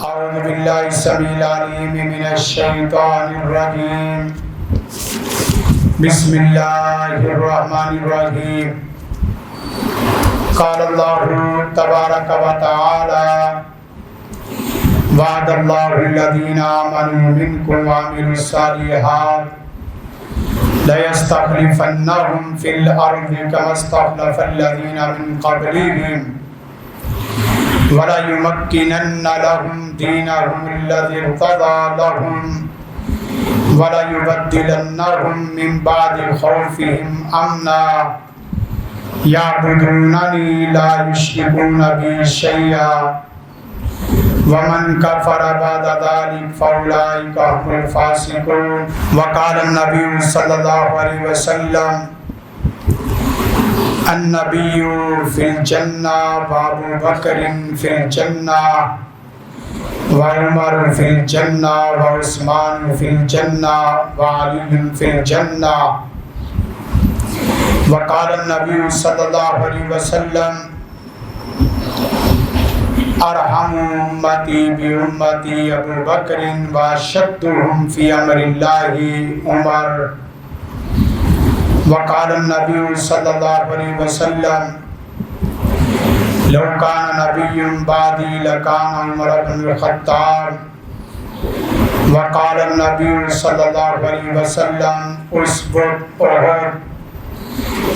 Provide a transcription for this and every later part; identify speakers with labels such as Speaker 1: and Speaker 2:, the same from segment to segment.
Speaker 1: أعوذ بالله السميع العليم من الشيطان الرجيم بسم الله الرحمن الرحيم قال الله تبارك وتعالى وعد الله الذين آمنوا منكم وعملوا الصالحات ليستخلفنهم في الأرض كما استخلف الذين من قبلهم وَلَيُمَكِّنَنَّ لَهُمْ دِينَهُمُ الَّذِي ارْتَضَىٰ لَهُمْ وَلَيُبَدِّلَنَّهُم مِّن بَعْدِ خَوْفِهِمْ أَمْنًا يَعْبُدُونَنِي لَا يُشْرِكُونَ بِي شَيْئًا وَمَن كَفَرَ بَعْدَ ذَلِكَ فَأُولَٰئِكَ هُمُ الْفَاسِقُونَ وقال النبي صلى الله عليه وسلم النبی فی الجنہ وابو بکر فی الجنہ وعمر فی الجنہ وعثمان فی الجنہ وعلی فی الجنہ وقال النبی صلی اللہ علیہ وسلم ارحم امتی بامتی ابو بکر واشدهم فی امر اللہ عمر وقال النبی صلی اللہ علیہ وسلم لو کان نبی بعدی لکان عمر بن الخطاب وقال النبی صلی اللہ علیہ وسلم اثبت احد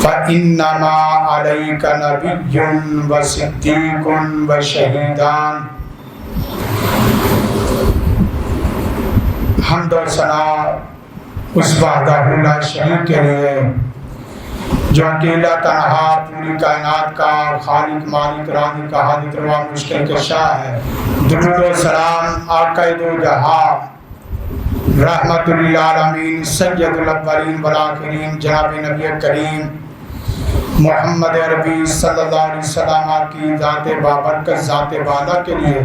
Speaker 1: فإنما علیک نبی وصدیق وشہیدان۔ حمد و ثنا اس وحدہ لا شریک کے لیے جو اکیلا تنہا پوری کائنات کا خالق مالک رازق حاجت روا مشکل کشا ہے۔ درود و سلام آقا دو جہاں رحمت للعالمین سید الاولین والآخرین جناب نبی کریم محمد عربی صلی اللہ علیہ وسلم کی ذات بابرکت ذات بالا کے لیے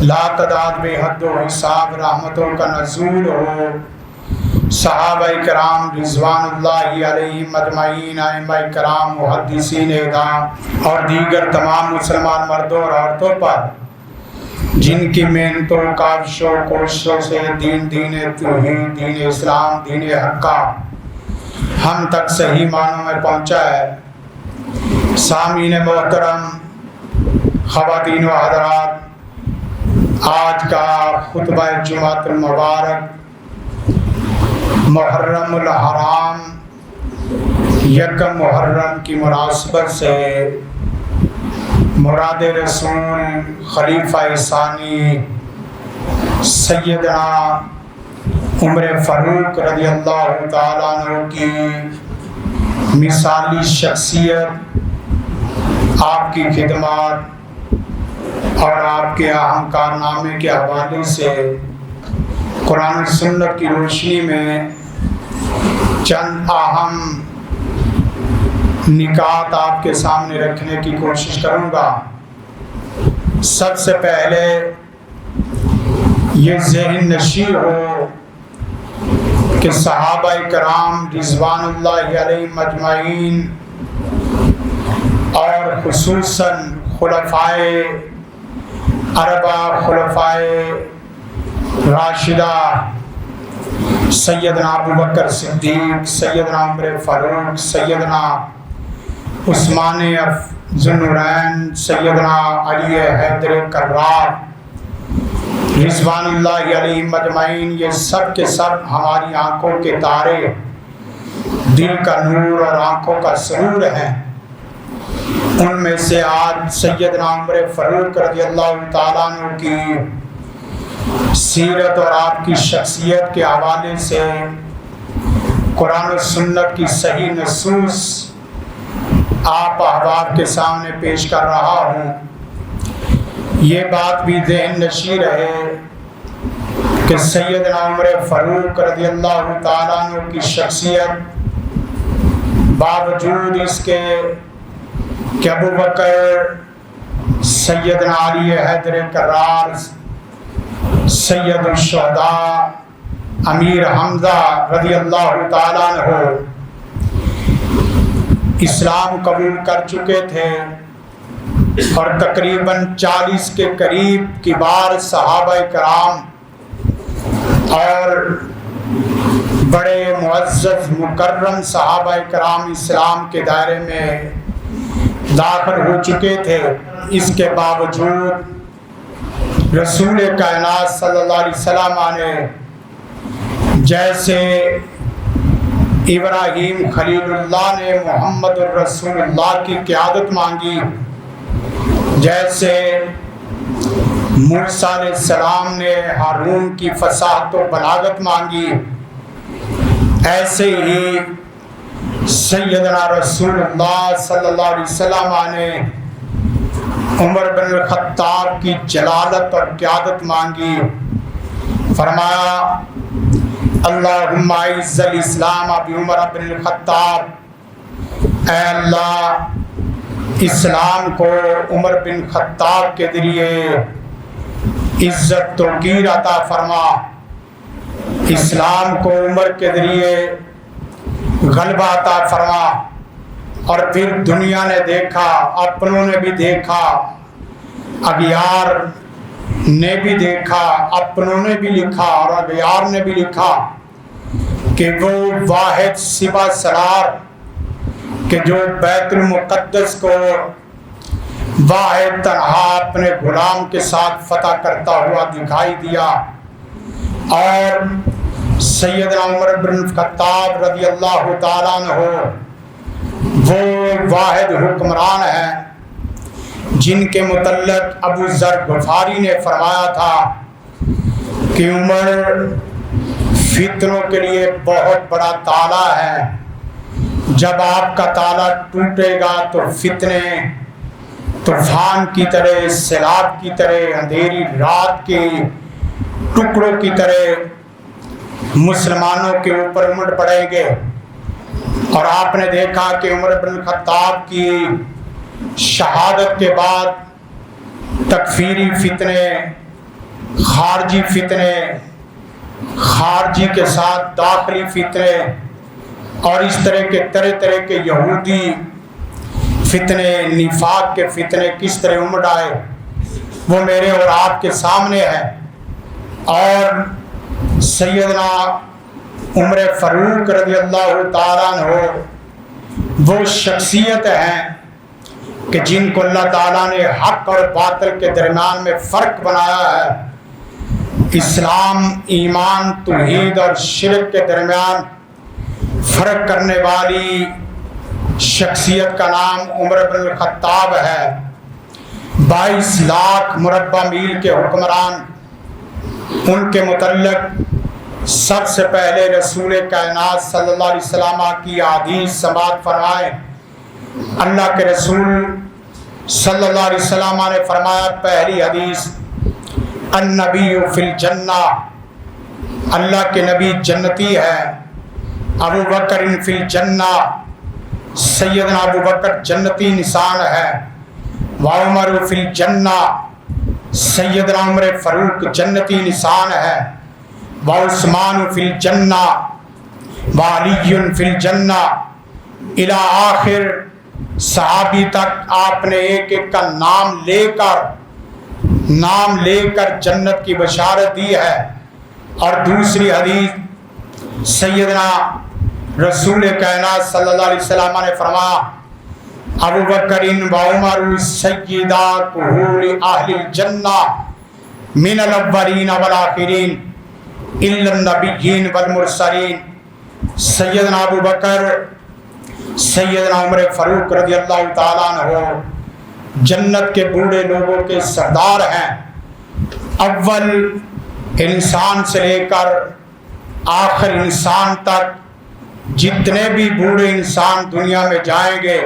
Speaker 1: لا تعداد بے حد و حساب رحمتوں کا نزول ہو۔ صحابہ کرام رضوان اللہ علیہم اجمعین، ائمہ کرام، محدثین اعظام اور دیگر تمام مسلمان مردوں اور عورتوں پر جن کی محنتوں کاوشوں کوششوں سے دین توحید دین اسلام دین حق کا ہم تک صحیح معنوں میں پہنچا ہے۔ سامعین محترم، خواتین و حضرات، آج کا خطبہ جمعۃ المبارک محرم الحرام یکم محرم کی مناسبت سے مراد رسول خلیفہ ثانی سیدنا عمر فاروق رضی اللہ تعالیٰ عنہ کی مثالی شخصیت، آپ کی خدمات اور آپ کے اہم کارنامے کے حوالے سے قرآن و سنت کی روشنی میں چند اہم نکات آپ کے سامنے رکھنے کی کوشش کروں گا۔ سب سے پہلے یہ ذہن نشین ہو کہ صحابہ کرام رضوان اللہ علیہم اجمعین اور خصوصاً خلفائے اربعہ خلفائے راشدہ سیدنا ابو بکر صدیق، سیدنا عمر فاروق، سیدنا عثمان ذو النورین، سیدنا علی حیدر کرار رضوان اللہ علیہم اجمعین، یہ سب کے سب ہماری آنکھوں کے تارے، دل کا نور اور آنکھوں کا سرور ہیں۔ ان میں سے آج سیدنا عمر فاروق رضی اللہ تعالیٰ عنہ کی سیرت اور آپ کی شخصیت کے حوالے سے قرآن و سنت کی صحیح نصوص آپ احباب کے سامنے پیش کر رہا ہوں۔ یہ بات بھی ذہن نشین رہے کہ سیدنا عمر فاروق رضی اللہ تعالیٰ عنہ کی شخصیت باوجود اس کے کہ ابو بکر، سیدنا علی حیدر کرار، سید الشہداء امیر حمزہ رضی اللہ تعالیٰ عنہ اسلام قبول کر چکے تھے، اور تقریباً 40 کے قریب کبار صحابہ کرام اور بڑے معزز مکرم صحابہ کرام اسلام کے دائرے میں داخل ہو چکے تھے۔ اس کے باوجود رسول کائنات صلی اللہ علیہ وسلم نے جیسے ابراہیم خلیل اللہ نے محمد الرسول اللہ کی قیادت مانگی، جیسے موسیٰ علیہ السلام نے ہارون کی فصاحت و بلاغت مانگی، ایسے ہی سیدنا رسول اللہ صلی اللہ علیہ وسلم نے عمر بن الخطاب کی جلالت اور قیادت مانگی۔ فرمایا اللہم اعز الاسلام بعمر بن الخطاب، اے اللہ اسلام کو عمر بن خطاب کے ذریعے عزت توقیر عطا فرما، اسلام کو عمر کے ذریعے غلبہ عطا فرما۔ اور پھر دنیا نے دیکھا، اپنوں نے بھی دیکھا، اغیار نے بھی دیکھا، اپنوں نے بھی لکھا اور اغیار نے بھی لکھا کہ وہ واحد سپہ سالار کہ جو بیت المقدس کو واحد تنہا اپنے غلام کے ساتھ فتح کرتا ہوا دکھائی دیا، اور سیدنا عمر بن الخطاب رضی اللہ تعالیٰ عنہ وہ واحد حکمران ہیں جن کے متعلق ابو ذر غفاری نے فرمایا تھا کہ عمر فتنوں کے لیے بہت بڑا تالا ہے، جب آپ کا تالا ٹوٹے گا تو فتنے طوفان کی طرح، سیلاب کی طرح، اندھیری رات کے ٹکڑوں کی طرح مسلمانوں کے اوپر امڑ پڑیں گے۔ اور آپ نے دیکھا کہ عمر بن الخطاب کی شہادت کے بعد تکفیری فتنے، خارجی فتنے، خارجی کے ساتھ داخلی فتنے اور اس طرح کے طرح طرح کے یہودی فتنے، نفاق کے فتنے کس طرح امڑ آئے وہ میرے اور آپ کے سامنے ہے۔ اور سیدنا عمر فاروق رضی اللہ تعالیٰ عنہ وہ شخصیت ہیں کہ جن کو اللہ تعالیٰ نے حق اور باطل کے درمیان میں فرق بنایا ہے۔ اسلام، ایمان، توحید اور شرک کے درمیان فرق کرنے والی شخصیت کا نام عمر بن الخطاب ہے۔ 22 لاکھ مربع میل کے حکمران، ان کے متعلق سب سے پہلے رسول کائنات صلی اللہ علیہ وسلم کی حدیث سماعت فرمائے۔ اللہ کے رسول صلی اللہ علیہ وسلم نے فرمایا، پہلی حدیث النبی فی الجنہ، اللہ کے نبی جنتی ہے۔ ابو بکر فی الجنہ، سیدنا ابو بکر جنتی نشان ہے۔ وعمر فی الجنہ، سیدنا عمر فاروق جنتی نشان ہے۔ وعثمان فی الجنہ، وعلی فی الجنہ، الی آخر صحابی تک آپ نے ایک ایک کا نام لے کر جنت کی بشارت دی ہے۔ اور دوسری حدیث سیدنا رسول کائنات صلی اللہ علیہ وسلم نے فرمایا، ابو بکر و عمر سیدا کہول اہل الجنہ من الاولین والآخرین الا النبیین والمرسلین۔ سیدنا ابو بکر، سیدنا عمر فاروق رضی اللہ تعالیٰ عنہ جنت کے بوڑھے لوگوں کے سردار ہیں۔ اول انسان سے لے کر آخر انسان تک جتنے بھی بوڑھے انسان دنیا میں جائیں گے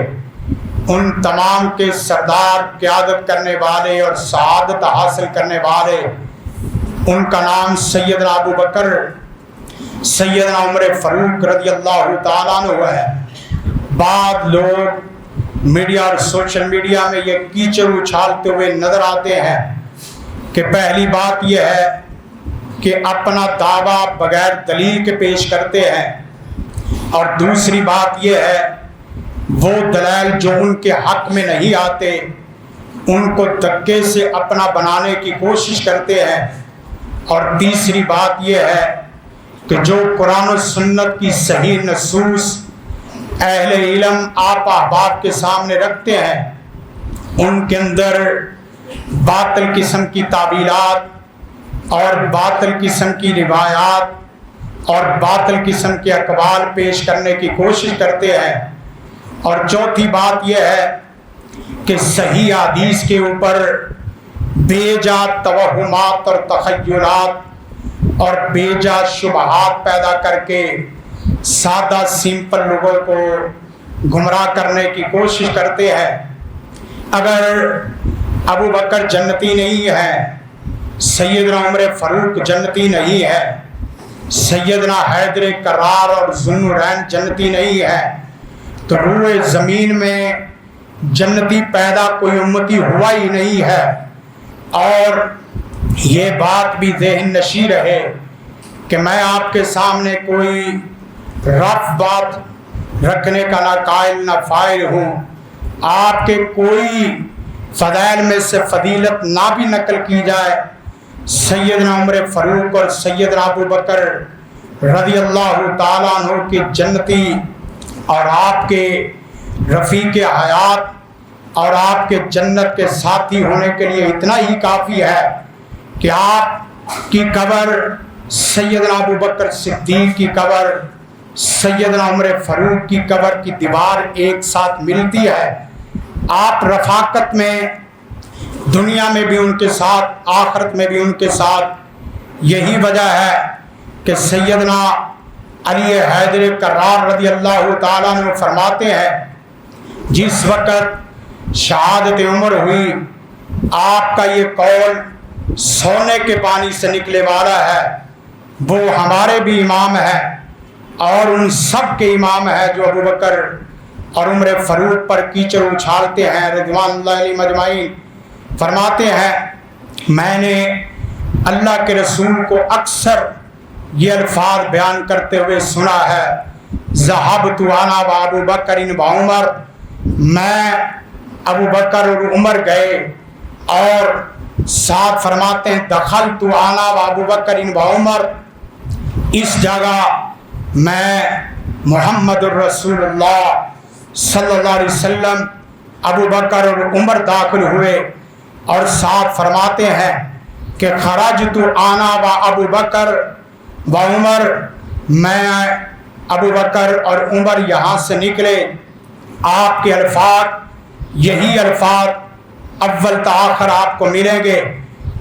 Speaker 1: ان تمام کے سردار، قیادت کرنے والے اور سعادت حاصل کرنے والے، ان کا نام سیدنا ابو بکر، سیدنا عمر فاروق رضی اللہ تعالیٰ عنہ ہے۔ بعض لوگ میڈیا اور سوشل میڈیا میں یہ کیچڑ اچھالتے ہوئے نظر آتے ہیں کہ پہلی بات یہ ہے کہ اپنا دعویٰ بغیر دلیل کے پیش کرتے ہیں، اور دوسری بات یہ ہے وہ دلائل جو ان کے حق میں نہیں آتے ان کو دھکے سے اپنا بنانے کی کوشش کرتے ہیں، اور تیسری بات یہ ہے کہ جو قرآن و سنت کی صحیح نصوص اہل علم آپ احباب کے سامنے رکھتے ہیں، ان کے اندر باطل قسم کی تعبیرات اور باطل قسم کی روایات اور باطل قسم کے اقوال پیش کرنے کی کوشش کرتے ہیں۔ اور چوتھی بات یہ ہے کہ صحیح حدیث کے اوپر بے جا توہمات اور تخیلات اور بے جا شبہات پیدا کر کے سادہ سمپل لوگوں کو گمراہ کرنے کی کوشش کرتے ہیں۔ اگر ابو بکر جنتی نہیں ہے، سیدنا عمر فاروق جنتی نہیں ہے، سیدنا حیدر کرار اور ذوالنورین جنتی نہیں ہے، تو روئے زمین میں جنتی پیدا کوئی امتی ہوا ہی نہیں ہے۔ اور یہ بات بھی ذہن نشین رہے کہ میں آپ کے سامنے کوئی رف بات رکھنے کا نہ قائل نہ فاعل ہوں، آپ کے کوئی فضائل میں سے فضیلت نہ بھی نقل کی جائے، سیدنا عمر فاروق اور سیدنا ابو بکر رضی اللہ تعالیٰ عنہ کی جنتی اور آپ کے رفیق حیات اور آپ کے جنت کے ساتھی ہونے کے لیے اتنا ہی کافی ہے کہ آپ کی قبر سیدنا ابو بکر صدیق کی قبر سیدنا عمر فاروق کی قبر کی دیوار ایک ساتھ ملتی ہے۔ آپ رفاقت میں دنیا میں بھی ان کے ساتھ، آخرت میں بھی ان کے ساتھ۔ یہی وجہ ہے کہ سیدنا علی حیدر کرار رضی اللہ تعالیٰ عنہ فرماتے ہیں جس وقت شہادت عمر ہوئی، آپ کا یہ قول سونے کے پانی سے نکلے والا ہے، وہ ہمارے بھی امام ہے اور ان سب کے امام ہے جو ابو بکر اور عمر فاروق پر کیچڑ اچھالتے ہیں رضوان اللہ علیہ مجمعین۔ فرماتے ہیں میں نے اللہ کے رسول کو اکثر یہ الفاظ بیان کرتے ہوئے سنا ہے، ذہبت انا و ابو بکر و عمر، میں ابو بکر اور عمر گئے، اور ساتھ فرماتے ہیں دخلت انا و ابو بکر و عمر، اس جگہ میں محمد الرسول اللہ صلی اللہ علیہ وسلم ابو بکر اور عمر داخل ہوئے، اور ساتھ فرماتے ہیں کہ خرجت انا و ابو بکر و عمر، میں ابو بکر اور عمر یہاں سے نکلے۔ آپ کے الفاظ یہی الفاظ اول تا آخر آپ کو ملیں گے۔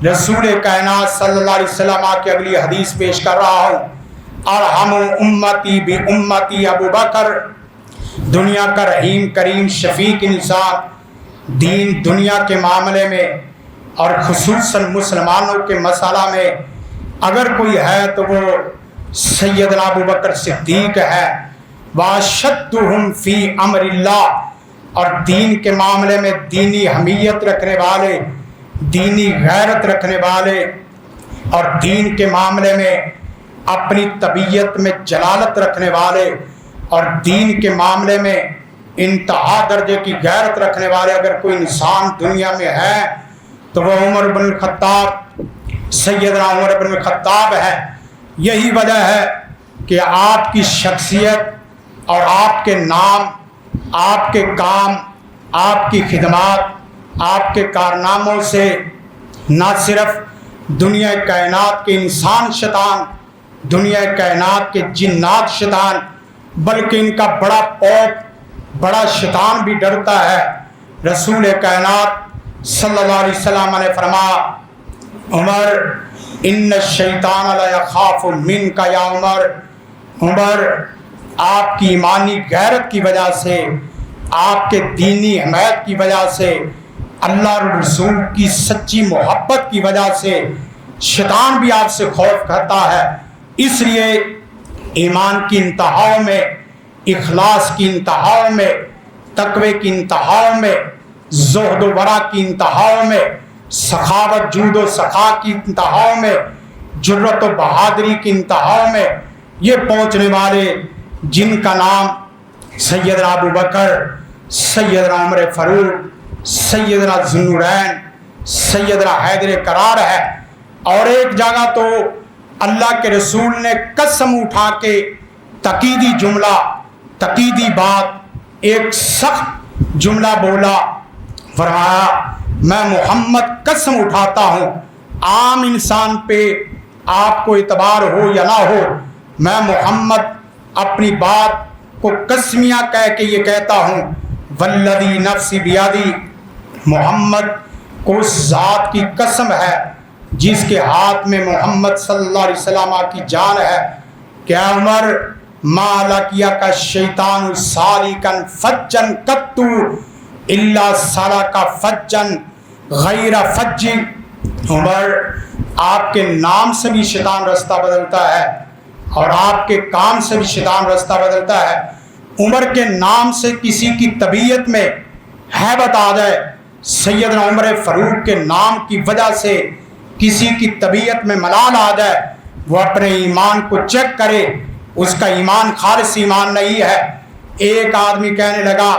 Speaker 1: رسول کائنات صلی اللہ علیہ وسلم کی اگلی حدیث پیش کر رہا ہوں، ارحم امتی بی امتی ابو بکر، دنیا کا رحیم کریم شفیق انسان، دین دنیا کے معاملے میں اور خصوصاً مسلمانوں کے مسئلہ میں اگر کوئی ہے تو وہ سیدنا ابو بکر صدیق ہے۔ واشدہم فی امر اللہ، اور دین کے معاملے میں دینی حمیت رکھنے والے، دینی غیرت رکھنے والے، اور دین کے معاملے میں اپنی طبیعت میں جلالت رکھنے والے، اور دین کے معاملے میں انتہا درجے کی غیرت رکھنے والے اگر کوئی انسان دنیا میں ہے تو وہ عمر بن الخطاب، سیدنا عمر بن الخطاب ہے۔ یہی وجہ ہے کہ آپ کی شخصیت اور آپ کے نام، آپ کے کام، آپ کی خدمات، آپ کے کارناموں سے نہ صرف دنیا کائنات کے انسان شیطان، دنیا کائنات کے جنات شیطان، بلکہ ان کا بڑا پوپ، بڑا شیطان بھی ڈرتا ہے۔ رسول کائنات صلی اللہ علیہ وسلم نے فرمایا عمر ان الشیطان لا یخاف منک یا عمر، عمر آپ کی ایمانی غیرت کی وجہ سے، آپ کے دینی حمایت کی وجہ سے، اللہ اور رسول کی سچی محبت کی وجہ سے شیطان بھی آپ سے خوف کرتا ہے۔ اس لیے ایمان کی انتہاؤں میں، اخلاص کی انتہاؤں میں، تقوی کی انتہاؤں میں، زہد و ورع کی انتہاؤں میں، سخاوت جود و سخا کی انتہاؤں میں، جرت و بہادری کی انتہاؤں میں یہ پہنچنے والے جن کا نام سیدنا ابو بکر، سیدنا عمر فاروق سیدنا ذوالنورین سیدنا حیدر کرار ہے۔ اور ایک جگہ تو اللہ کے رسول نے قسم اٹھا کے تقیدی جملہ، تقیدی بات، ایک سخت جملہ بولا، فرمایا میں محمد قسم اٹھاتا ہوں، عام انسان پہ آپ کو اعتبار ہو یا نہ ہو، میں محمد اپنی بات کو قسمیہ کہہ کے یہ کہتا ہوں، والذی نفسی بیدی، محمد کو اس ذات کی قسم ہے جس کے ہاتھ میں محمد صلی اللہ علیہ وسلم کی جان ہے، کیا عمر ما لقیا کا شیطان سالکن فجن قطو الا سالک فجن غیر فج۔ عمر آپ کے نام سے بھی شیطان رستہ بدلتا ہے اور آپ کے کام سے بھی شیطان رستہ بدلتا ہے۔ عمر کے نام سے کسی کی طبیعت میں ہیبت آ جائے، سیدنا عمر فاروق کے نام کی وجہ سے کسی کی طبیعت میں ملال آ جائے، وہ اپنے ایمان کو چیک کرے، اس کا ایمان خالص ایمان نہیں ہے۔ ایک آدمی کہنے لگا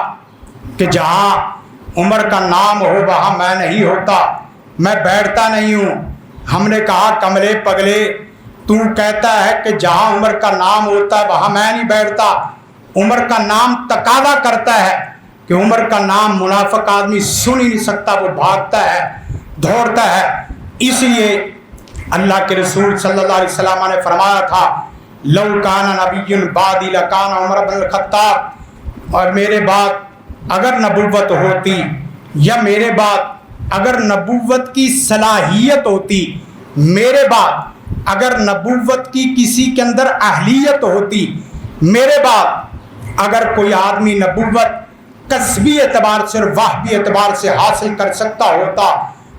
Speaker 1: کہ جہاں عمر کا نام ہو وہاں میں نہیں ہوتا، میں بیٹھتا نہیں ہوں۔ ہم نے کہا کملے پگلے، تو کہتا ہے کہ جہاں عمر کا نام ہوتا ہے وہاں میں نہیں بیٹھتا۔ عمر کا نام تقاضا کرتا ہے کہ عمر کا نام منافق آدمی سن ہی نہیں سکتا، وہ بھاگتا ہے، دوڑتا ہے۔ اس لیے اللہ کے رسول صلی اللہ علیہ وسلم نے فرمایا تھا لو کان نبی بعدی لکان عمر بن الخطاب، اور میرے بعد اگر نبوت ہوتی یا میرے بعد اگر نبوت کی صلاحیت ہوتی، میرے بعد اگر نبوت کی کسی کے اندر اہلیت ہوتی، میرے بعد اگر کوئی آدمی نبوت کسبی اعتبار سے اور واہبی اعتبار سے حاصل کر سکتا ہوتا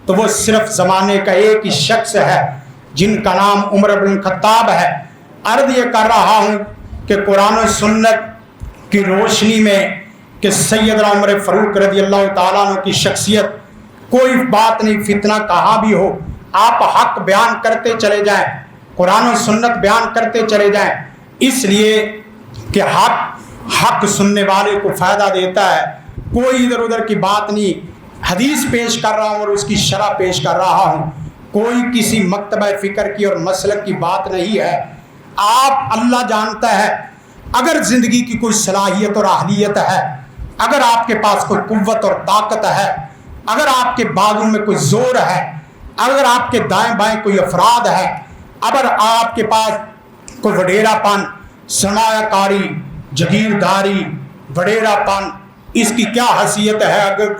Speaker 1: تو وہ صرف زمانے کا ایک ہی شخص ہے جن کا نام عمر بن الخطاب ہے۔ عرض یہ کر رہا ہوں کہ قرآن و سنت کی روشنی میں کہ سیدنا عمر فاروق رضی اللہ تعالیٰ عنہ کی شخصیت، کوئی بات نہیں، فتنہ کہاں بھی ہو آپ حق بیان کرتے چلے جائیں، قرآن و سنت بیان کرتے چلے جائیں، اس لیے کہ حق سننے والے کو فائدہ دیتا ہے۔ کوئی ادھر ادھر کی بات نہیں، حدیث پیش کر رہا ہوں اور اس کی شرح پیش کر رہا ہوں، کوئی کسی مکتبہ فکر کی اور مسلک کی بات نہیں ہے۔ آپ اللہ جانتا ہے، اگر زندگی کی کوئی صلاحیت اور اہلیت ہے، اگر آپ کے پاس کوئی قوت اور طاقت ہے، اگر آپ کے بازو میں کوئی زور ہے، اگر آپ کے دائیں بائیں کوئی افراد ہے، اگر آپ کے پاس کوئی وڈیرا پن، سرمایہ کاری، جگیرداری، وڈیرا پن، اس کی کیا حیثیت ہے؟ اگر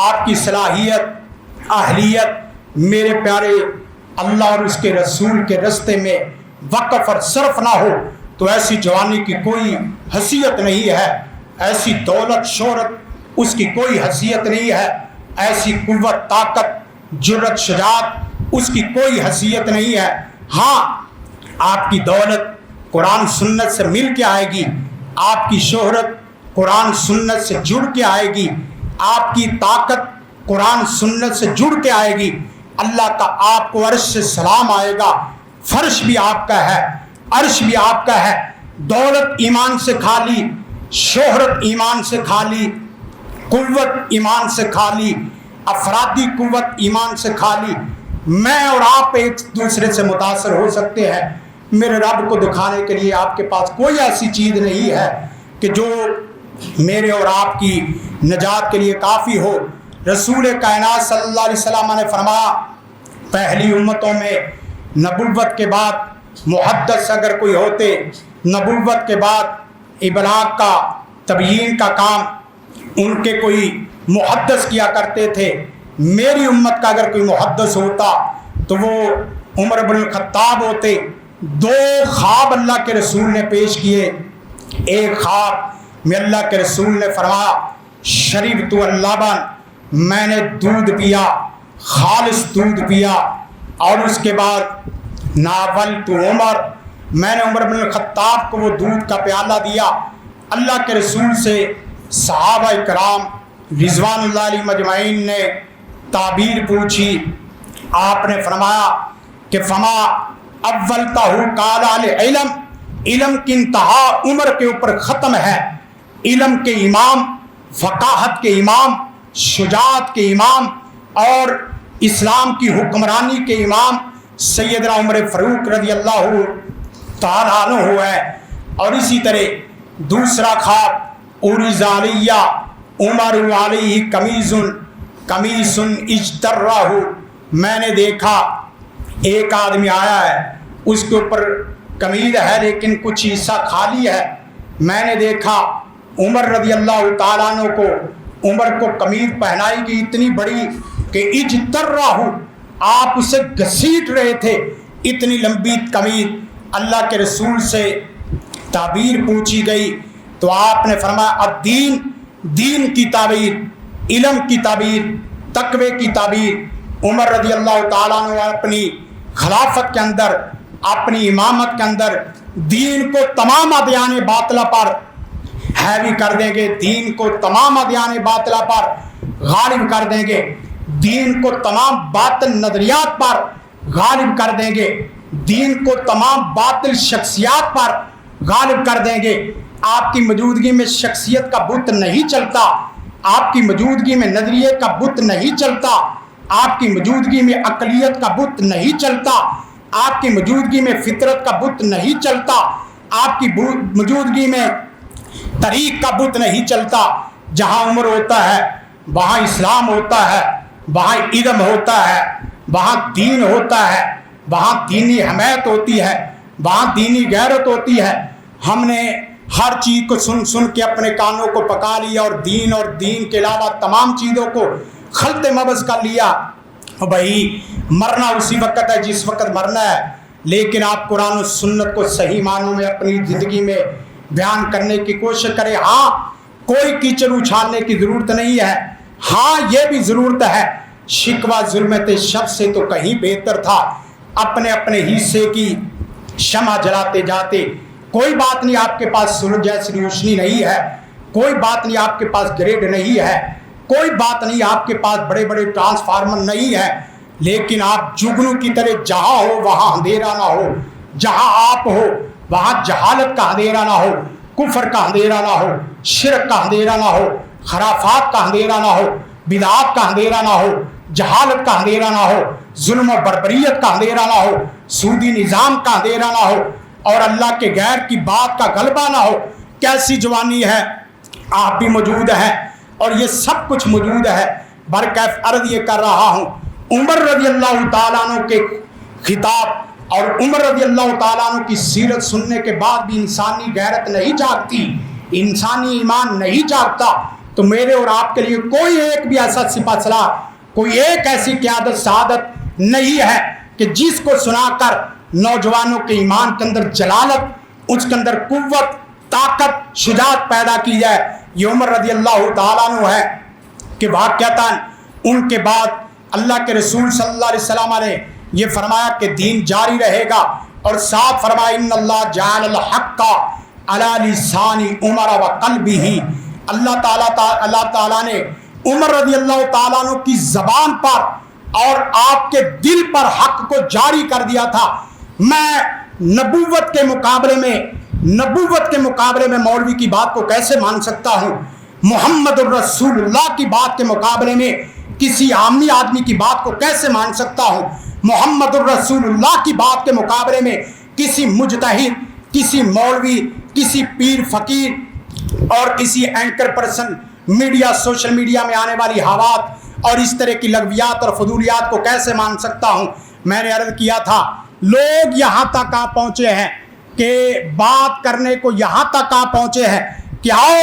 Speaker 1: آپ کی صلاحیت اہلیت میرے پیارے اللہ اور اس کے رسول کے رستے میں وقف اور صرف نہ ہو تو ایسی جوانی کی کوئی حیثیت نہیں ہے، ایسی دولت شہرت اس کی کوئی حیثیت نہیں ہے، ایسی قوت طاقت جرت شجاعت اس کی کوئی حیثیت نہیں ہے۔ ہاں آپ کی دولت قرآن سنت سے مل کے آئے گی، آپ کی شہرت قرآن سنت سے جڑ کے آئے گی، آپ کی طاقت قرآن سنت سے جڑ کے آئے گی، اللہ کا آپ کو عرش سے سلام آئے گا، فرش بھی آپ کا ہے، عرش بھی آپ کا ہے۔ دولت ایمان سے کھالی، شہرت ایمان سے کھالی، قوت ایمان سے کھالی، افرادی قوت ایمان سے کھالی۔ میں اور آپ ایک دوسرے سے متاثر ہو سکتے ہیں، میرے رب کو دکھانے کے لیے آپ کے پاس کوئی ایسی چیز نہیں ہے کہ جو میرے اور آپ کی نجات کے لیے کافی ہو۔ رسول کائنات صلی اللہ علیہ وسلم نے فرمایا پہلی امتوں میں نبوت کے بعد محدث اگر کوئی ہوتے، نبوت کے بعد ابلاغ کا تبیین کا کام ان کے کوئی محدث کیا کرتے تھے، میری امت کا اگر کوئی محدث ہوتا تو وہ عمر بن الخطاب ہوتے۔ دو خواب اللہ کے رسول نے پیش کیے، ایک خواب میں اللہ کے رسول نے فرمایا شریبت اللبن، میں نے دودھ پیا، خالص دودھ پیا، اور اس کے بعد ناولت عمر، میں نے عمر بن الخطاب کو وہ دودھ کا پیالہ دیا۔ اللہ کے رسول سے صحابہ کرام رضوان اللہ علیہ مجمعین نے تعبیر پوچھی، آپ نے فرمایا کہ فما اولتہ قال العلم، علم کی انتہا عمر کے اوپر ختم ہے، علم کے امام، فقاہت کے امام شجاعت کے امام اور اسلام کی حکمرانی کے امام سیدنا عمر فاروق رضی اللہ تعالیٰ عنہ ہے۔ اور اسی طرح دوسرا خواب عرض علیہ عمر علیہ قمیص اجترہ، میں نے دیکھا ایک آدمی آیا ہے، اس کے اوپر قمیض ہے لیکن کچھ حصہ خالی ہے۔ میں نے دیکھا عمر رضی اللہ تعالیٰ عنہ کو، عمر کو قمیض پہنائی گئی اتنی بڑی کہ اجترہ، آپ اسے گھسیٹ رہے تھے، اتنی لمبی قمیض۔ اللہ کے رسول سے تعبیر پوچھی گئی تو آپ نے فرمایا الدین، دین کی تعبیر، علم کی تعبیر، تقوی کی تعبیر۔ عمر رضی اللہ تعالیٰ عنہ اپنی خلافت کے اندر، اپنی امامت کے اندر دین کو تمام ادیان باطلہ پر حاوی کر دیں گے، دین کو تمام ادیان باطلہ پر غالب کر دیں گے، دین کو تمام باطل نظریات پر غالب کر دیں گے، دین کو تمام باطل شخصیات پر غالب کر دیں گے۔ آپ کی موجودگی میں شخصیت کا بت نہیں چلتا، آپ کی موجودگی میں نظریے کا بت نہیں چلتا، آپ کی موجودگی میں عقلیت کا بت نہیں چلتا، آپ کی موجودگی میں فطرت کا بت نہیں چلتا، آپ کی موجودگی میں طریق کا بت نہیں چلتا۔ جہاں عمر ہوتا ہے وہاں اسلام ہوتا ہے، وہاں علم ہوتا ہے، وہاں دین ہوتا ہے، وہاں دینی حمایت ہوتی ہے، وہاں دینی غیرت ہوتی ہے۔ ہم نے ہر چیز کو سن سن کے اپنے کانوں کو پکا لیا اور دین کے علاوہ تمام چیزوں کو خلط مبز کر لیا۔ بھائی مرنا اسی وقت ہے جس وقت مرنا ہے، لیکن آپ قرآن و سنت کو صحیح معنوں میں اپنی زندگی میں بیان کرنے کی کوشش کریں۔ ہاں کوئی کیچڑ اچھالنے کی ضرورت نہیں ہے، ہاں یہ بھی ضرورت ہے، شکوہ ظلمت شب سے تو کہیں بہتر تھا، اپنے اپنے حصے کی شمع جلاتے جاتے۔ کوئی بات نہیں آپ کے پاس سورج جیسی روشنی نہیں ہے، کوئی بات نہیں آپ کے پاس گریڈ نہیں ہے، کوئی بات نہیں آپ کے پاس بڑے بڑے ٹرانسفارمر نہیں ہے، لیکن آپ جگنو کی طرح جہاں ہو وہاں اندھیرا نہ ہو، جہاں آپ ہو وہاں جہالت کا اندھیرا نہ ہو، کفر کا اندھیرا نہ ہو، شرک کا اندھیرا نہ ہو، خرافات کا اندھیرا نہ ہو، بدعات کا اندھیرا نہ ہو، جہالت کا اندھیرا نہ ہو، ظلم و بربریت کا اندھیرا نہ ہو، سودی نظام کا اندھیرا نہ ہو، اور اللہ کے غیر کی بات کا غلبہ نہ ہو۔ کیسی جوانی ہے، آپ بھی موجود ہیں اور یہ سب کچھ موجود ہے۔ برکیف عرض یہ کر رہا ہوں، عمر رضی اللہ تعالیٰ عنہ کے خطاب اور عمر رضی اللہ تعالیٰ عنہ کی سیرت سننے کے بعد بھی انسانی غیرت نہیں جاگتی، انسانی ایمان نہیں جاگتا، تو میرے اور آپ کے لیے کوئی ایک بھی ایسا سپہ سالار، کوئی ایک ایسی قیادت سعادت نہیں ہے کہ جس کو سنا کر نوجوانوں کے ایمان کے اندر جلالت، اس کے اندر قوت، طاقت، شجاعت پیدا کی جائے۔ یہ عمر رضی اللہ تعالیٰ عنہ ہے کہ واقعتاً ان کے بعد اللہ کے رسول صلی اللہ علیہ وسلم نے یہ فرمایا کہ دین جاری رہے گا، اور ساتھ فرمایا ان اللہ جعل الحق علی لسان عمر و قلبہ، اللہ تعالیٰ نے عمر رضی اللہ تعالیٰ عنہ کی زبان پر اور آپ کے دل پر حق کو جاری کر دیا تھا۔ میں نبوت کے مقابلے میں مولوی کی بات کو کیسے مان سکتا ہوں؟ محمد الرسول اللہ کی بات کے مقابلے میں کسی عامی آدمی کی بات کو کیسے مان سکتا ہوں؟ محمد الرسول اللہ کی بات کے مقابلے میں کسی مجتہد، کسی مولوی، کسی پیر فقیر اور کسی anchor person, media, social media میں آنے والی حوات اور اس طرح کی لغویات اور فضولیات کو کیسے مان سکتا ہوں؟ میں نے عرض کیا تھا لوگ یہاں تک آ پہنچے ہیں کہ بات کرنے کو یہاں تک آ پہنچے ہیں کہ آؤ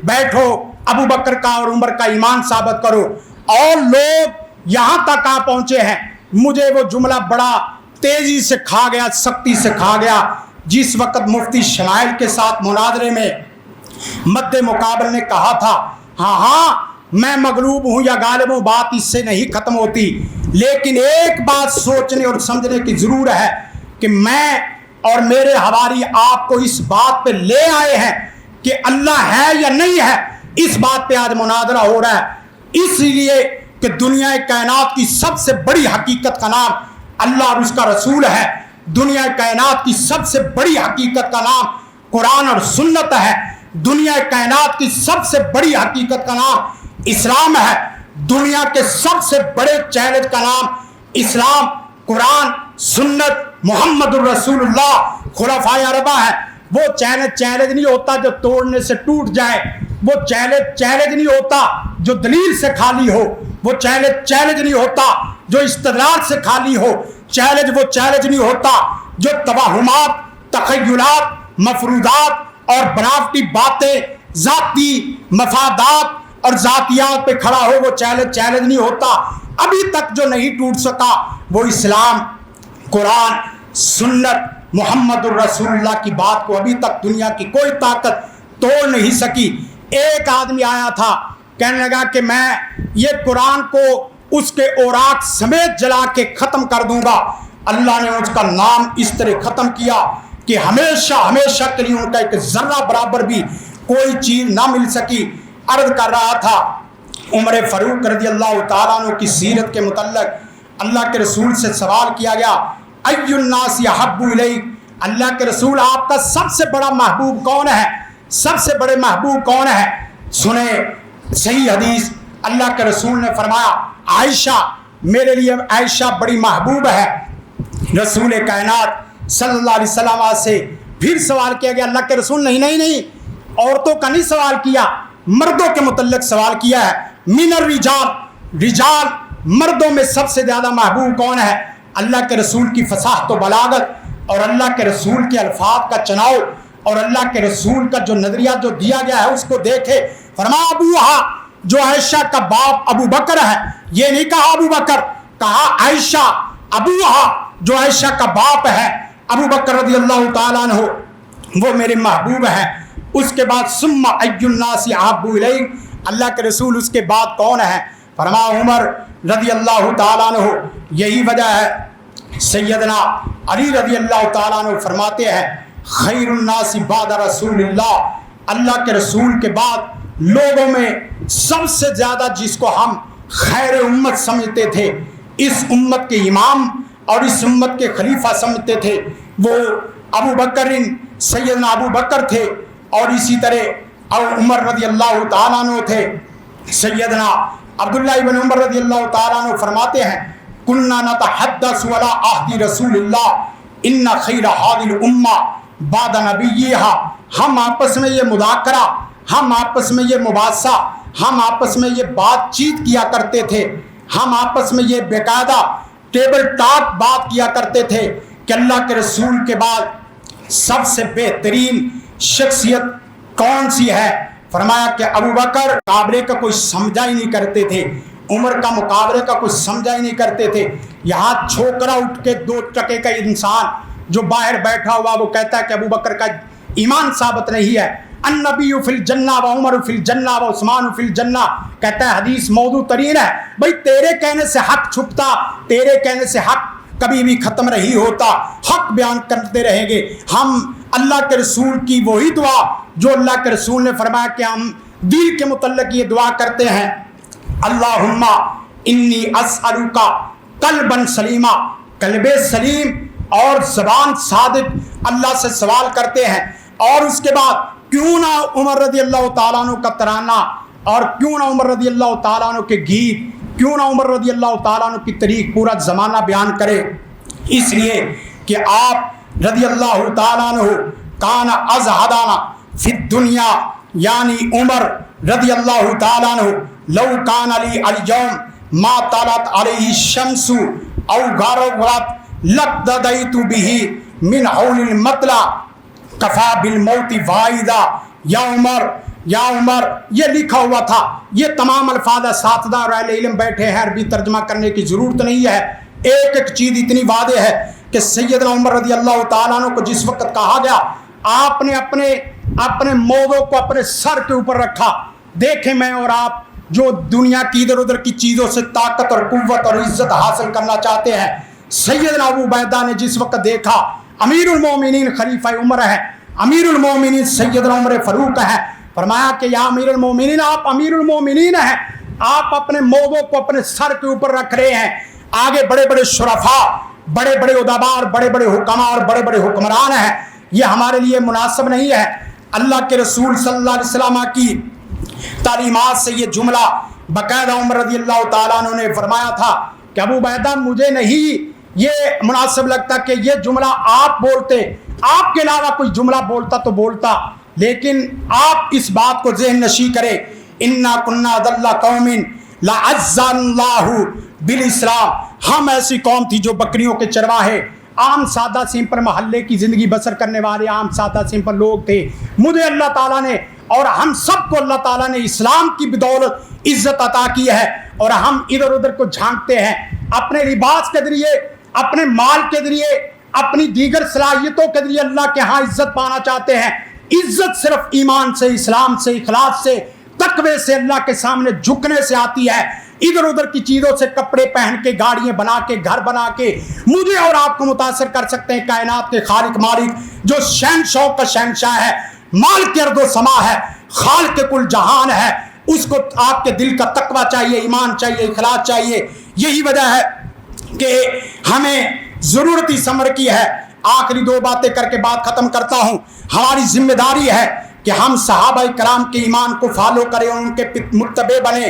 Speaker 1: بیٹھو ابو بکر کا اور عمر کا ایمان ثابت کرو، اور لوگ یہاں تک آ پہنچے ہیں۔ مجھے وہ جملہ بڑا تیزی سے کھا گیا، سختی سے کھا گیا، جس وقت مفتی شمائل کے ساتھ مناظرے میں مد مقابل نے کہا تھا ہاں میں مغلوب ہوں یا غالب ہوں، بات اس سے نہیں ختم ہوتی، لیکن ایک بات سوچنے اور سمجھنے کی ضرور ہے کہ میں اور میرے حواری آپ کو اس بات پہ لے آئے ہیں کہ اللہ ہے یا نہیں ہے۔ اس بات پہ آج مناظرہ ہو رہا ہے، اس لیے کہ دنیا کائنات کی سب سے بڑی حقیقت کا نام اللہ اور اس کا رسول ہے، دنیا کائنات کی سب سے بڑی حقیقت کا نام قرآن اور سنت ہے، دنیا کائنات کی سب سے بڑی حقیقت کا نام اسلام ہے. دنیا کے سب سے بڑے چیلنج کا نام اسلام، قرآن، سنت، محمد الرسول اللہ، خلفائے اربعہ ہے. وہ چیلنج نہیں ہوتا جو توڑنے سے ٹوٹ جائے، وہ چیلنج نہیں ہوتا جو دلیل سے خالی ہو، وہ چیلنج نہیں ہوتا جو استدلال سے خالی ہو، وہ چیلنج نہیں ہوتا جو توہمات، تخیلات، مفروضات اور بناوٹی باتیں، ذاتی مفادات اور ذاتیات پہ کھڑا ہو. وہ چیلنج نہیں ہوتا. ابھی تک جو نہیں ٹوٹ سکا وہ اسلام، قرآن، سنت، محمد الرسول اللہ کی بات کو ابھی تک دنیا کی کوئی طاقت توڑ نہیں سکی. ایک آدمی آیا تھا، کہنے لگا کہ میں یہ قرآن کو اس کے اوراق سمیت جلا کے ختم کر دوں گا. اللہ نے اس کا نام اس طرح ختم کیا کہ ہمیشہ کے لیے ان کا ایک ذرہ برابر بھی کوئی چیز نہ مل سکی. عرض کر رہا تھا عمر فاروق رضی اللہ تعالیٰ عنہ کی سیرت کے متعلق اللہ کے رسول سے سوال کیا گیا، ای الناس احب الیک، اللہ کے رسول آپ کا سب سے بڑا محبوب کون ہے؟ سب سے بڑے محبوب کون ہے؟ سنیں صحیح حدیث، اللہ کے رسول نے فرمایا عائشہ، میرے لیے عائشہ بڑی محبوب ہے. رسول کائنات صلی اللہ علیہ وسلم سے پھر سوال کیا گیا. اللہ کے رسول نہیں عورتوں کا نہیں سوال کیا، مردوں کے متعلق سوال کیا ہے. من الرجال، مردوں میں سب سے زیادہ محبوب کون ہے؟ اللہ کے رسول کی فصاحت و بلاغت اور اللہ کے رسول کے الفاظ کا چناؤ اور اللہ کے رسول کا جو نظریہ جو دیا گیا ہے اس کو دیکھے. فرمایا ابوہا، جو عائشہ کا باپ ابو بکر ہے، یہ نہیں کہا ابو بکر، کہا عائشہ. ابوہا جو عائشہ کا باپ ہے ابو بکر رضی اللہ تعالیٰ عنہ، وہ میرے محبوب ہیں. اس کے بعد ثم ای الناس احب الیک، اللہ کے رسول اس کے بعد کون ہے؟ فرمایا عمر رضی اللہ تعالیٰ عنہ. یہی وجہ ہے سیدنا علی رضی اللہ تعالیٰ عنہ فرماتے ہیں خیر الناس بعد رسول اللہ، اللہ کے رسول کے بعد لوگوں میں سب سے زیادہ جس کو ہم خیر امت سمجھتے تھے، اس امت کے امام اور اس امت کے خلیفہ سمجھتے تھے، وہ ابو بکر، سیدنا ابو بکر تھے. اور اسی طرح عمر رضی اللہ تعالیٰ عنہ تھے. سیدنا عبداللہ ابن عمر رضی اللہ تعالیٰ عنہ فرماتے ہیں کننا نتحدث علی عہد رسول اللہ ان خیر هذه الامہ بعد نبیہا، ہم آپس میں یہ مذاکرہ، ہم آپس میں یہ مباحثہ، ہم آپس میں یہ بات چیت کیا کرتے تھے، ہم آپس میں یہ باقاعدہ ٹیبل ٹاک بات کیا کرتے تھے کہ اللہ کے رسول کے بعد سب سے بہترین شخصیت کون سی ہے؟ فرمایا کہ ابو بکر مقابلے کا کوئی سمجھا ہی نہیں کرتے تھے، عمر کا مقابلے کا کوئی سمجھا ہی نہیں کرتے تھے. یہاں چھوکرا اٹھ کے 2 ٹکے کا انسان جو باہر بیٹھا ہوا وہ کہتا ہے کہ ابو بکر کا ایمان ثابت نہیں ہے. النبی فی الجنہ و عمر فی الجنہ و عثمان فی الجنہ، کہتا ہے حدیث موضوع ترین ہے. بھائی تیرے کہنے سے حق چھپتا، تیرے کہنے سے حق کبھی بھی ختم نہیں ہوتا، حق بیان کرتے رہیں گے. ہم اللہ کے رسول کی وہی دعا جو اللہ کے رسول نے فرمایا کہ ہم دل کے متعلق یہ دعا کرتے ہیں، اللہم انی اسألک قلبا سلیما، قلب سلیم اور زبان صادق اللہ سے سوال کرتے ہیں. اور اس کے بعد کیوں نہ عمر رضی اللہ تعالیٰ عنہ کا ترانہ اور کیوں نہ عمر رضی اللہ تعالیٰ عنہ کے گیت، کیوں نہ عمر رضی اللہ تعالیٰ عنہ کی تاریخ پورا زمانہ بیان کرے، اس لیے کہ آپ رضی اللہ تعالیٰ عنہ کان ازہدانا فی الدنیا، یعنی عمر رضی اللہ تعالیٰ عنہ لو کان علی الیوم ما طالت علیہ الشمس او غربت لقتدیت بہ من حول المطلع کفا بالموت واحدہ. یا عمر یہ لکھا ہوا تھا، یہ تمام الفاظ اساتذہ اور اہل علم بیٹھے ہیں، عربی ترجمہ کرنے کی ضرورت نہیں ہے. ایک ایک چیز اتنی واضح ہے کہ سیدنا عمر رضی اللہ تعالیٰ عنہ کو جس وقت کہا گیا آپ نے اپنے موضوع کو اپنے سر کے اوپر رکھا. دیکھیں میں اور آپ جو دنیا کی ادھر ادھر کی چیزوں سے طاقت اور قوت اور عزت حاصل کرنا چاہتے ہیں، سیدنا ابو عبیدہ نے جس وقت دیکھا امیر المومنین خلیفہ عمر ہے، امیر المومنین سیدنا عمر فاروق ہے، فرمایا کہ یا امیر المومنین، آپ امیر المومنین ہیں، آپ اپنے موضوع کو اپنے سر کے اوپر رکھ رہے ہیں. آگے بڑے بڑے شرفاء، بڑے بڑے ادباء، بڑے بڑے حکماء اور بڑے بڑے حکمران ہیں، یہ ہمارے لیے مناسب نہیں ہے. اللہ کے رسول صلی اللہ علیہ وسلم کی تعلیمات سے یہ جملہ
Speaker 2: باقاعدہ عمر رضی اللہ تعالیٰ عنہ نے فرمایا تھا کہ ابو عبیدہ مجھے نہیں یہ مناسب لگتا کہ یہ جملہ آپ بولتے، آپ کے علاوہ کوئی جملہ بولتا تو بولتا، لیکن آپ اس بات کو ذہن نشی کریں، انا کنا ذل قوم لعزنا اللہ بالاسلام، ہم ایسی قوم تھی جو بکریوں کے چرواہے، عام سادہ سمپل محلے کی زندگی بسر کرنے والے عام سادہ سمپل لوگ تھے، مجھے اللہ تعالیٰ نے اور ہم سب کو اللہ تعالیٰ نے اسلام کی بدولت عزت عطا کی ہے، اور ہم ادھر ادھر کو جھانکتے ہیں اپنے لباس کے ذریعے، اپنے مال کے ذریعے، اپنی دیگر صلاحیتوں کے ذریعے اللہ کے ہاں عزت پانا چاہتے ہیں۔ عزت صرف ایمان سے، اسلام سے، اخلاص سے، تقوی سے، اللہ کے سامنے جھکنے سے آتی ہے۔ ادھر ادھر کی چیزوں سے کپڑے پہن کے، گاڑیاں بنا کے، گھر بنا کے مجھے اور آپ کو متاثر کر سکتے ہیں کائنات کے خالق مالک جو شہنشاہ کا شہنشاہ ہے، مالک ارض و سما ہے، خالق کل جہان ہے، اس کو آپ کے دل کا تقوی چاہیے، ایمان چاہیے، اخلاص چاہیے۔ یہی وجہ ہے کہ ہمیں ضرورت اس امر کی ہے۔ آخری دو باتیں کر کے بات ختم کرتا ہوں۔ ہماری ذمہ داری ہے کہ ہم صحابہ کرام کے ایمان کو فالو کریں اور ان کے متبع بنیں۔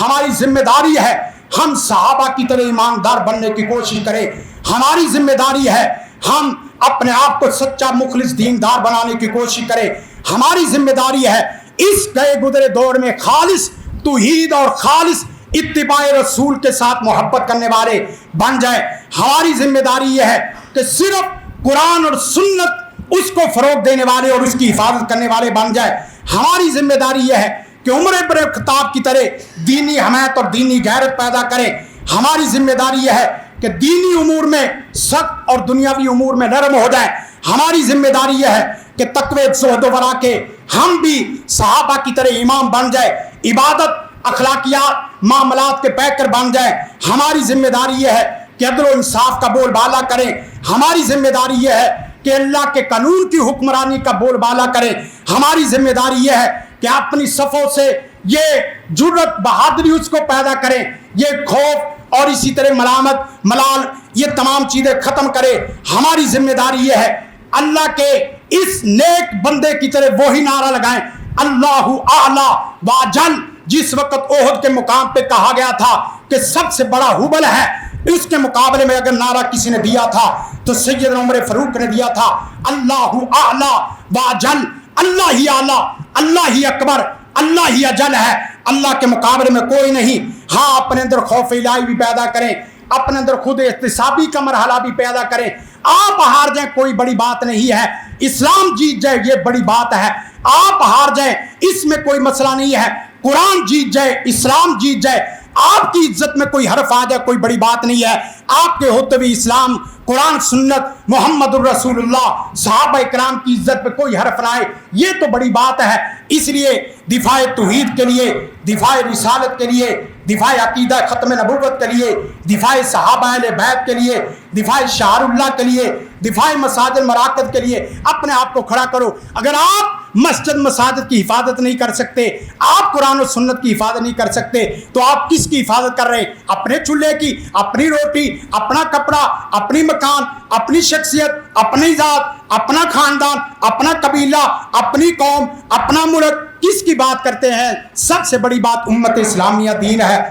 Speaker 2: ہماری ذمہ داری ہے ہم صحابہ کی طرح ایماندار بننے کی کوشش کریں۔ ہماری ذمہ داری ہے ہم اپنے آپ کو سچا مخلص دیندار بنانے کی کوشش کریں۔ ہماری ذمہ داری ہے اس گئے گزرے دور میں خالص توحید اور خالص اتباع رسول کے ساتھ محبت کرنے والے بن جائیں۔ ہماری ذمہ داری یہ ہے کہ صرف قرآن اور سنت اس کو فروغ دینے والے اور اس کی حفاظت کرنے والے بن جائیں۔ ہماری ذمہ داری یہ ہے کہ عمر بن الخطاب کی طرح دینی حمایت اور دینی غیرت پیدا کریں۔ ہماری ذمہ داری یہ ہے کہ دینی امور میں سخت اور دنیاوی امور میں نرم ہو جائیں۔ ہماری ذمہ داری یہ ہے کہ تقوی زہد و ورع کے ہم بھی صحابہ کی طرح امام بن جائے، عبادت اخلاقیات معاملات کے پیکر بن جائیں۔ ہماری ذمہ داری یہ ہے کہ عدل و انصاف کا بول بالا کریں۔ ہماری ذمہ داری یہ ہے کہ اللہ کے قانون کی حکمرانی کا بول بالا کریں۔ ہماری ذمہ داری یہ ہے کہ اپنی صفوں سے یہ جرت بہادری اس کو پیدا کریں، یہ خوف اور اسی طرح ملامت ملال یہ تمام چیزیں ختم کرے۔ ہماری ذمہ داری یہ ہے اللہ کے اس نیک بندے کی طرح وہی نعرہ لگائیں، اللہ اعلیٰ واجل۔ جس وقت احد کے مقام پہ کہا گیا تھا کہ سب سے بڑا ہبل ہے، اس کے مقابلے میں اگر نعرہ کسی نے دیا تھا تو سیدنا عمر فاروق نے دیا تھا، اللہ اعلیٰ واجل، اللہ ہی اعلیٰ، اللہ ہی اکبر، اللہ ہی اجل ہے، اللہ کے مقابلے میں کوئی نہیں۔ ہاں اپنے اندر خوف الہی بھی پیدا کریں، اپنے اندر خود احتسابی کا مرحلہ بھی پیدا کریں۔ آپ ہار جائیں کوئی بڑی بات نہیں ہے، اسلام جیت جائے یہ بڑی بات ہے۔ آپ ہار جائیں اس میں کوئی مسئلہ نہیں ہے، قرآن جیت جائے، اسلام جیت جائے، آپ کی عزت میں کوئی حرف آ جائے کوئی بڑی بات نہیں ہے۔ آپ کے ہوتے ہوئے اسلام، قرآن، سنت، محمد الرسول اللہ، صحابہ اکرام کی عزت پہ کوئی حرف نہ آئے، یہ تو بڑی بات ہے۔ اس لیے دفاع توحید کے لیے، دفاع رسالت کے لیے، دفاع عقیدہ ختم نبوت کے لیے، دفاع صحابہ اہل بیت کے لیے، دفاع شعار اللہ کے لیے، دفاع مساجد مراکز کے لیے اپنے آپ کو کھڑا کرو۔ اگر آپ مسجد مساجد کی حفاظت نہیں کر سکتے، آپ قرآن و سنت کی حفاظت نہیں کر سکتے، تو آپ کس کی حفاظت کر رہے ہیں؟ اپنے چولہے کی، اپنی روٹی، اپنا کپڑا، اپنی مکان، اپنی شخصیت، اپنی ذات، اپنا خاندان، اپنا قبیلہ، اپنی قوم، اپنا ملک، کس کی بات کرتے ہیں؟ سب سے بڑی بات امت اسلامیہ دین ہے۔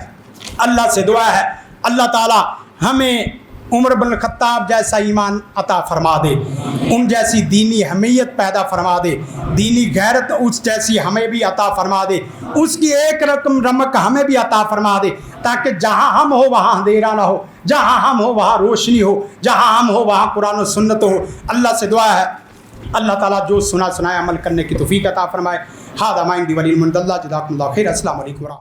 Speaker 2: اللہ سے دعا ہے اللہ تعالی ہمیں عمر بن الخطاب جیسا ایمان عطا فرما دے، ان جیسی دینی حمیت پیدا فرما دے، دینی غیرت اس جیسی ہمیں بھی عطا فرما دے، اس کی ایک رقم رمق ہمیں بھی عطا فرما دے، تاکہ جہاں ہم ہو وہاں اندھیرا نہ ہو، جہاں ہم ہو وہاں روشنی ہو، جہاں ہم ہو وہاں قرآن و سنت ہو۔ اللہ سے دعا ہے اللہ تعالیٰ جو سنا سنایا عمل کرنے کی توفیق عطا فرمائے۔ ہذا ما عندي وللمن اللہ جزاکم اللہ خیر۔ السلام علیکم۔